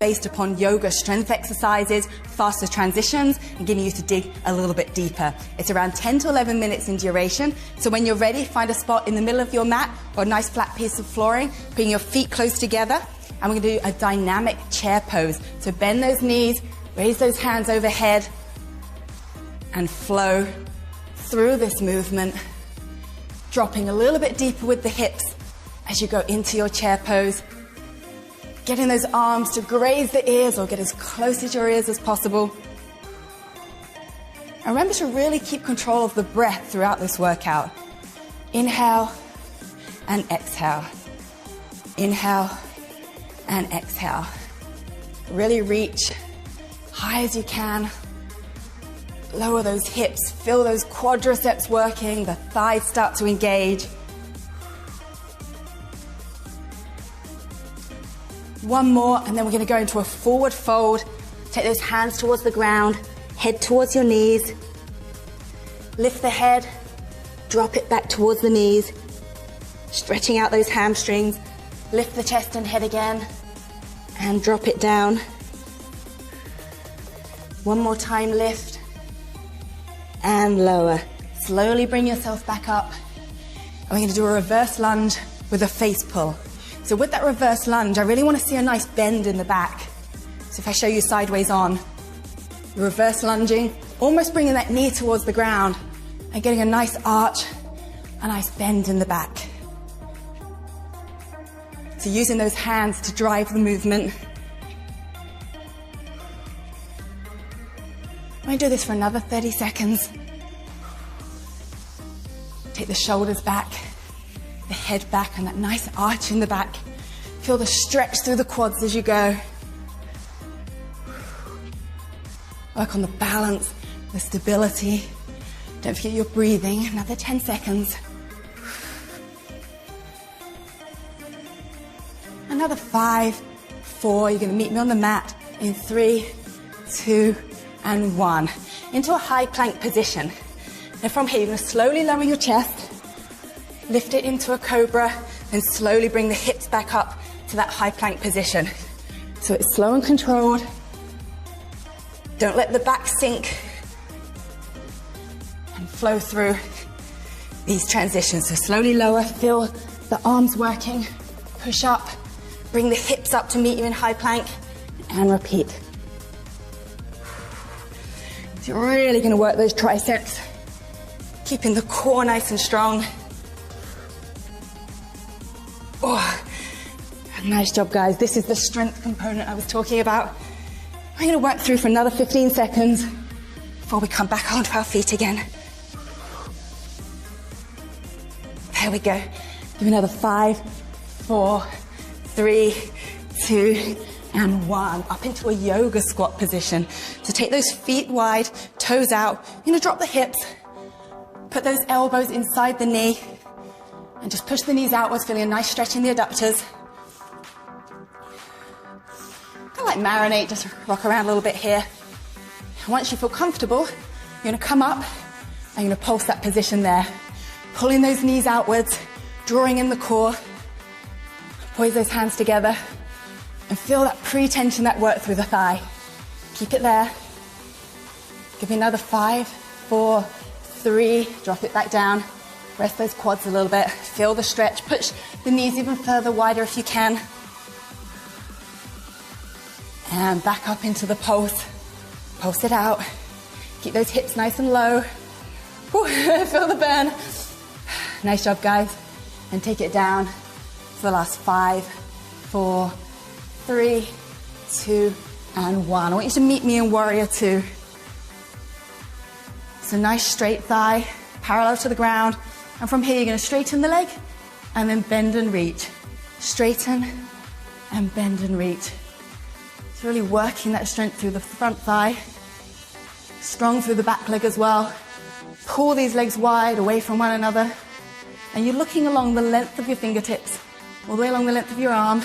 based upon yoga strength exercises, faster transitions, and getting you to dig a little bit deeper. It's around 10 to 11 minutes in duration. So when you're ready, find a spot in the middle of your mat or a nice flat piece of flooring, putting your feet close together. And we're going to do a dynamic chair pose. So bend those knees, raise those hands overhead, and flow through this movement, dropping a little bit deeper with the hips as you go into your chair pose. Getting those arms to graze the ears or get as close to your ears as possible. And remember to really keep control of the breath throughout this workout. Inhale and exhale. Inhale and exhale. Really reach high as you can. Lower those hips, feel those quadriceps working, the thighs start to engage. One more, and then we're going to go into a forward fold. Take those hands towards the ground, head towards your knees. Lift the head, drop it back towards the knees, stretching out those hamstrings. Lift the chest and head again, and drop it down. One more time, lift, and lower. Slowly bring yourself back up. And we're going to do a reverse lunge with a face pull. So with that reverse lunge, I really want to see a nice bend in the back. So if I show you sideways on, reverse lunging, almost bringing that knee towards the ground and getting a nice arch, a nice bend in the back. So using those hands to drive the movement. I'm going to do this for another 30 seconds. Take the shoulders back, the head back, and that nice arch in the back. Feel the stretch through the quads as you go. Work on the balance, the stability. Don't forget your breathing. Another 10 seconds. Another 5, 4. You're going to meet me on the mat in 3, 2, and 1. Into a high plank position. Now from here, you're going to slowly lower your chest. Lift it into a cobra, and slowly bring the hips back up to that high plank position. So it's slow and controlled. Don't let the back sink. And flow through these transitions. So slowly lower, feel the arms working. Push up, bring the hips up to meet you in high plank, and repeat. So you're really going to work those triceps, keeping the core nice and strong. Oh, nice job, guys. This is the strength component I was talking about. We're going to work through for another 15 seconds before we come back onto our feet again. There we go. Give me another 5, 4, 3, 2, and 1. Up into a yoga squat position. So take those feet wide, toes out. You're going to drop the hips. Put those elbows inside the knee. And just push the knees outwards, feeling a nice stretch in the adductors. Kind of like marinate, just rock around a little bit here. And once you feel comfortable, you're going to come up and you're going to pulse that position there. Pulling those knees outwards, drawing in the core. Poise those hands together and feel that pre-tension, that work through the thigh. Keep it there. Give me another 5, 4, 3, drop it back down. Rest those quads a little bit. Feel the stretch. Push the knees even further wider if you can. And back up into the pulse. Pulse it out. Keep those hips nice and low. Whew, feel the burn. Nice job, guys. And take it down for the last 5, 4, 3, 2, and 1. I want you to meet me in warrior 2. So nice straight thigh, parallel to the ground. And from here, you're going to straighten the leg and then bend and reach. Straighten and bend and reach. It's really working that strength through the front thigh. Strong through the back leg as well. Pull these legs wide away from one another. And you're looking along the length of your fingertips, all the way along the length of your arm.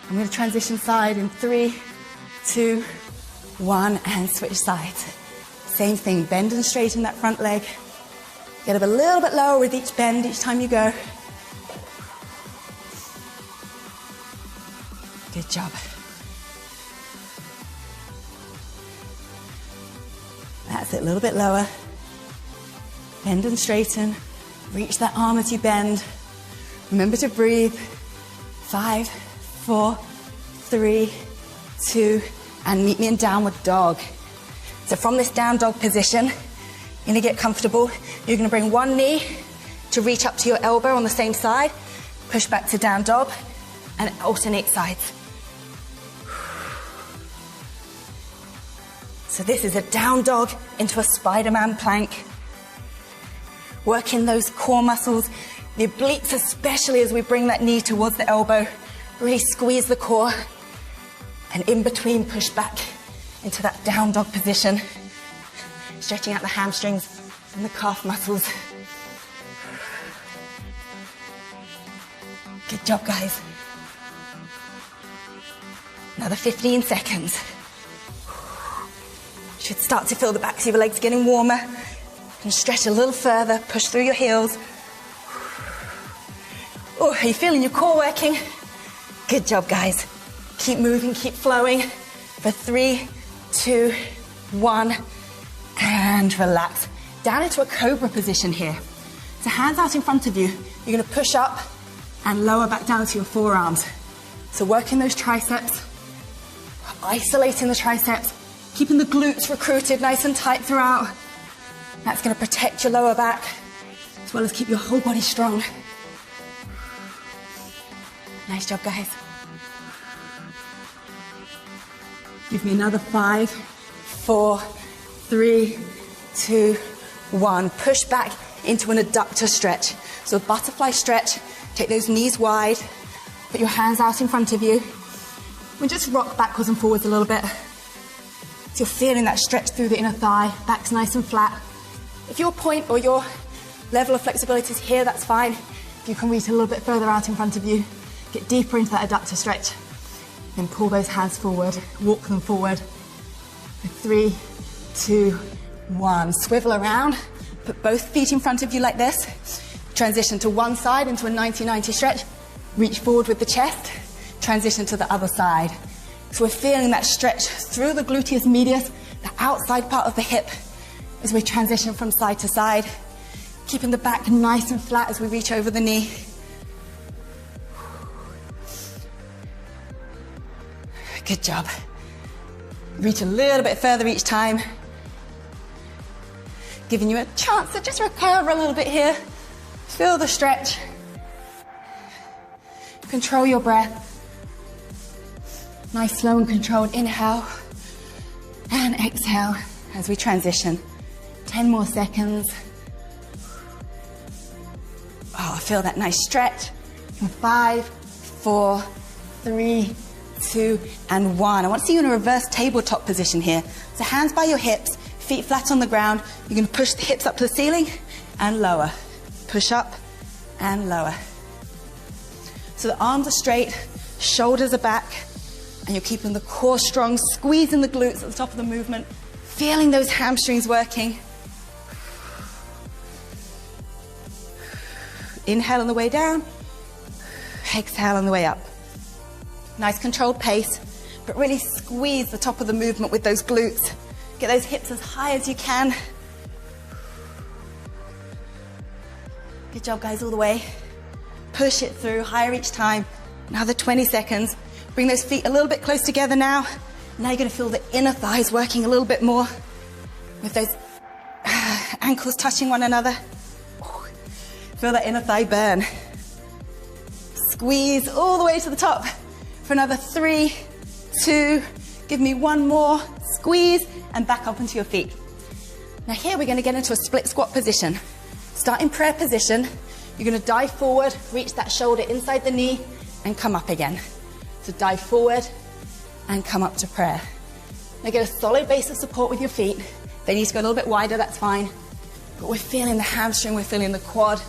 I'm going to transition side in 3, 2, 1, and switch sides. Same thing, bend and straighten that front leg. Get up a little bit lower with each bend, each time you go. Good job. That's it, a little bit lower. Bend and straighten. Reach that arm as you bend. Remember to breathe. 5, 4, 3, 2, and meet me in downward dog. So from this down dog position, you're gonna get comfortable. You're gonna bring one knee to reach up to your elbow on the same side, push back to down dog, and alternate sides. So this is a down dog into a Spider-Man plank. Working those core muscles, the obliques especially as we bring that knee towards the elbow. Really squeeze the core. And in between, push back into that down dog position. Stretching out the hamstrings and the calf muscles. Good job, guys. Another 15 seconds. Should start to feel the backs of your legs getting warmer. And stretch a little further, push through your heels. Oh, are you feeling your core working? Good job, guys. Keep moving, keep flowing. For 3, 2, 1, and relax. Down into a cobra position here. So hands out in front of you. You're gonna push up and lower back down to your forearms. So working those triceps, isolating the triceps, keeping the glutes recruited nice and tight throughout. That's going to protect your lower back, as well as keep your whole body strong. Nice job, guys. Give me another 5, 4, 3, 2, 1. Push back into an adductor stretch. So a butterfly stretch. Take those knees wide. Put your hands out in front of you. And just rock backwards and forwards a little bit. So you're feeling that stretch through the inner thigh. Back's nice and flat. If your point or your level of flexibility is here, that's fine. If you can reach a little bit further out in front of you, get deeper into that adductor stretch. Then pull those hands forward, walk them forward. 3, 2, 1. Swivel around, put both feet in front of you like this. Transition to one side into a 90-90 stretch. Reach forward with the chest, transition to the other side. So we're feeling that stretch through the gluteus medius, the outside part of the hip, as we transition from side to side, keeping the back nice and flat as we reach over the knee. Good job. Reach a little bit further each time. Giving you a chance to just recover a little bit here. Feel the stretch. Control your breath. Nice, slow and controlled inhale and exhale as we transition. 10 more seconds. Oh, feel that nice stretch. 5, 4, 3, 2, and 1. I want to see you in a reverse tabletop position here. So hands by your hips, feet flat on the ground. You're going to push the hips up to the ceiling and lower. Push up and lower. So the arms are straight, shoulders are back, and you're keeping the core strong, squeezing the glutes at the top of the movement, feeling those hamstrings working. Inhale on the way down, exhale on the way up. Nice controlled pace, but really squeeze the top of the movement with those glutes. Get those hips as high as you can. Good job, guys, all the way. Push it through, higher each time. Another 20 seconds. Bring those feet a little bit close together now. Now you're gonna feel the inner thighs working a little bit more with those ankles touching one another. Feel that inner thigh burn. Squeeze all the way to the top for another 3, 2, give me one more, squeeze, and back up onto your feet. Now here we're gonna get into a split squat position. Start in prayer position. You're gonna dive forward, reach that shoulder inside the knee, and come up again. So dive forward and come up to prayer. Now get a solid base of support with your feet. If they need to go a little bit wider, that's fine. But we're feeling the hamstring, we're feeling the quad.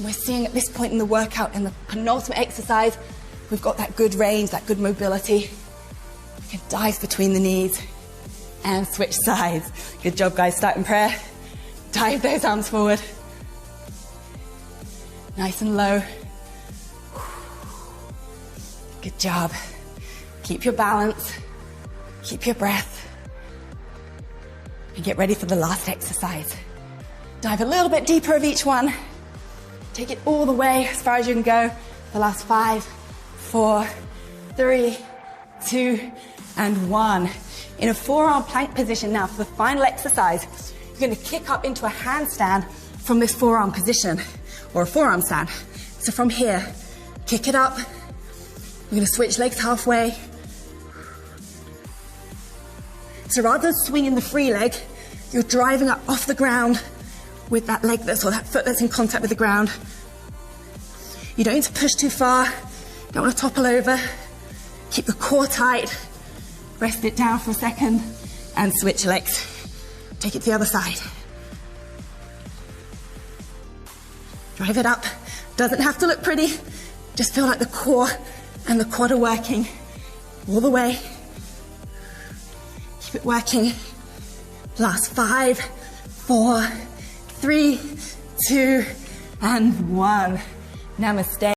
We're seeing at this point in the workout, in the penultimate exercise, we've got that good range, that good mobility. We can dive between the knees and switch sides. Good job, guys. Start in prayer. Dive those arms forward. Nice and low. Good job. Keep your balance. Keep your breath. and get ready for the last exercise. Dive a little bit deeper of each one. Take it all the way as far as you can go. The last 5, 4, 3, 2, and 1. In a forearm plank position now for the final exercise, you're going to kick up into a handstand from this forearm position, or a forearm stand. So from here, kick it up. We're going to switch legs halfway. So rather than swinging the free leg, you're driving up off the ground with that leg or that foot that's in contact with the ground. You don't need to push too far. Don't want to topple over. Keep the core tight. Rest it down for a second and switch legs. Take it to the other side. Drive it up. Doesn't have to look pretty. Just feel like the core and the quad are working all the way. Keep it working. Last 5, 4, 3, 2, and 1. Namaste.